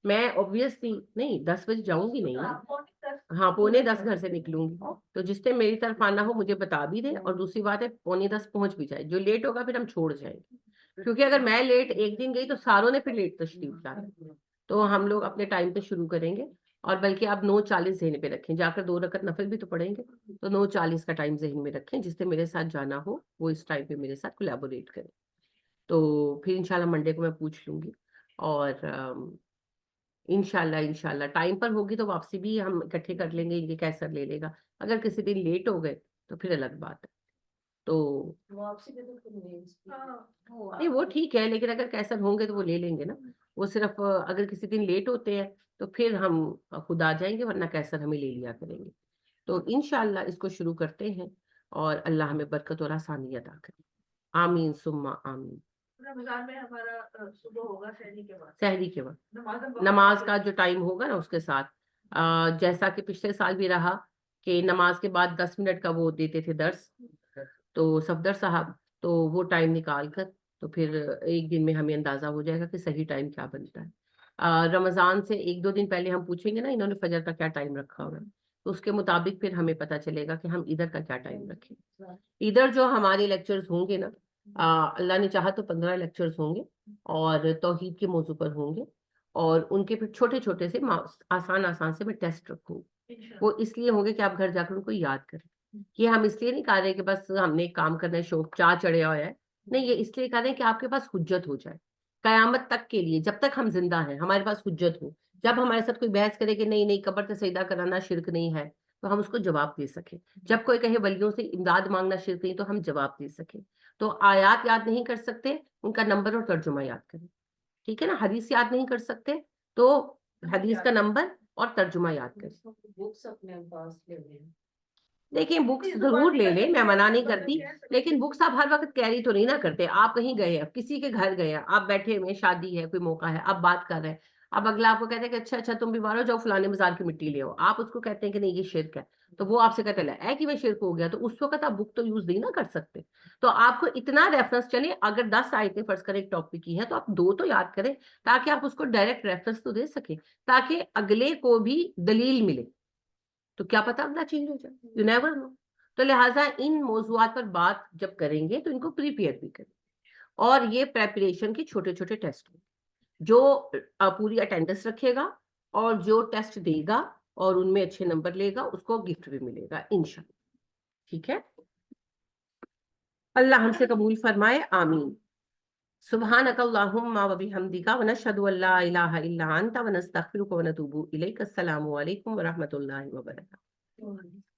میں اوبویسلی نہیں 10 بجے جاؤں گی نہیں نا. ہاں 9:45 گھر سے نکلوں گی، تو جس سے میری طرف آنا ہو مجھے بتا بھی دے. اور دوسری بات ہے 9:45 پہنچ بھی جائے، جو لیٹ ہوگا پھر ہم چھوڑ جائیں گے. کیونکہ اگر میں لیٹ ایک دن گئی تو ساروں نے پھر لیٹ تشریف لایا. تو ہم لوگ اپنے ٹائم پہ شروع کریں گے، اور بلکہ آپ 9:40 ذہن پہ رکھیں، جا کر 2 رکعت نفل بھی تو پڑھیں گے، تو 9:40 کا ٹائم ذہن میں رکھیں، جس سے میرے ساتھ جانا ہو وہ اس ٹائم پہ میرے ساتھ کولیبوریٹ کرے. تو پھر انشاءاللہ منڈے کو میں پوچھ لوں گی، اور انشاءاللہ ٹائم پر ہوگی تو واپسی بھی ہم اکٹھے کر لیں گے، یہ کیسر لے لے گا. اگر کسی دن لیٹ ہو گئے تو پھر الگ بات ہے. تو واپسی پہ تو پھر مینس کی نہیں وہ ٹھیک ہے، لیکن اگر کیسر ہوں گے تو وہ لے لیں گے نا. وہ صرف اگر کسی دن لیٹ ہوتے ہیں تو پھر ہم خود آ جائیں گے، ورنہ کیسر ہمیں لے لیا کریں گے. تو انشاءاللہ اس کو شروع کرتے ہیں، اور اللہ ہمیں برکت اور آسانی عطا کرے. آمین ثم آمین. رمضان میں ہمارا صبح ہوگا سحری کے بعد، سحری کے وقت نماز نماز کا جو ٹائم ہوگا نا اس کے ساتھ، جیسا کہ پچھلے سال بھی رہا کہ نماز کے بعد 10 منٹ کا وہ دیتے تھے درس، تو صفدر صاحب، تو وہ ٹائم نکال کر تو پھر ایک دن میں ہمیں اندازہ ہو جائے گا کہ صحیح ٹائم کیا بنتا ہے. رمضان سے 1-2 دن پہلے ہم پوچھیں گے نا انہوں نے فجر کا کیا ٹائم رکھا ہوگا، تو اس کے مطابق پھر ہمیں پتہ چلے گا کہ ہم ادھر کا کیا ٹائم رکھیں. ادھر جو ہمارے لیکچرز ہوں گے نا، اللہ نے چاہا تو 15 لیکچرز ہوں گے، اور توحید کے موضوع پر ہوں گے، اور ان کے پھر چھوٹے چھوٹے سے آسان سے میں ٹیسٹ رکھوں گی. وہ اس لیے ہوں گے کہ آپ گھر جا کر ان کو یاد کریں. یہ ہم اس لیے نہیں کہہ رہے کہ بس ہم نے ایک کام کرنا ہے، شوق چاہ چڑھیا ہوا ہے، نہیں، یہ اس لیے کہہ رہے ہیں کہ آپ کے پاس حجت ہو جائے قیامت تک کے لیے. جب تک ہم زندہ ہیں ہمارے پاس حجت ہو، جب ہمارے ساتھ کوئی بحث کرے کہ نہیں قبر سے سجدہ کرانا شرک نہیں ہے، تو ہم اس کو جواب دے سکیں. جب کوئی کہے ولیوں سے امداد مانگنا شرک نہیں، تو ہم جواب دے سکیں. تو آیات یاد نہیں کر سکتے، ان کا نمبر اور ترجمہ یاد کریں. ٹھیک ہے نا. حدیث یاد نہیں کر سکتے تو حدیث کا نمبر اور ترجمہ یاد کریں. بکس اپنے پاس لے لیں. دیکھیں بکس ضرور لے لیں، میں منع نہیں کرتی، لیکن بکس آپ ہر وقت کیری تو نہیں نہ کرتے. آپ کہیں گئے ہیں، کسی کے گھر گئے ہیں، آپ بیٹھے ہوئے، شادی ہے، کوئی موقع ہے، آپ بات کر رہے ہیں، اب اگلا آپ کو کہتے ہیں کہ اچھا تم بیمار ہو جاؤ فلانے مزار کی مٹی لے آؤ، آپ اس کو کہتے ہیں کہ نہیں یہ شرک ہے، تو وہ آپ سے کہتے ہیں کہ وہ شرک ہو گیا، تو اس وقت آپ بک تو یوز نہیں نہ کر سکتے. تو آپ کو اتنا ریفرنس چلے، اگر 10 آیتیں فرض کریں ایک ٹاپک کی ہے تو آپ 2 تو یاد کریں، تاکہ آپ اس کو ڈائریکٹ ریفرنس تو دے سکیں، تاکہ اگلے کو بھی دلیل ملے. تو کیا پتا اگلا چینج ہو جائے، یو نیور نو. تو لہٰذا ان موضوعات پر بات جب کریں گے تو ان کو پریپیئر بھی کریں، اور یہ پریپریشن کے چھوٹے چھوٹے ٹیسٹ ہیں جو پوری اٹینڈنس رکھے گا، اور جو ٹیسٹ دے گا اور ان میں اچھے نمبر لے گا اس کو گفٹ بھی ملے گا انشاءاللہ. ٹھیک ہے، اللہ ہم سے قبول فرمائے. آمین. سبحانک اللہم و بحمدک ونشہد ان لا الہ الا انت ونستغفرک ونتوب الیک. السلام علیکم ورحمۃ اللہ وبرکاتہ.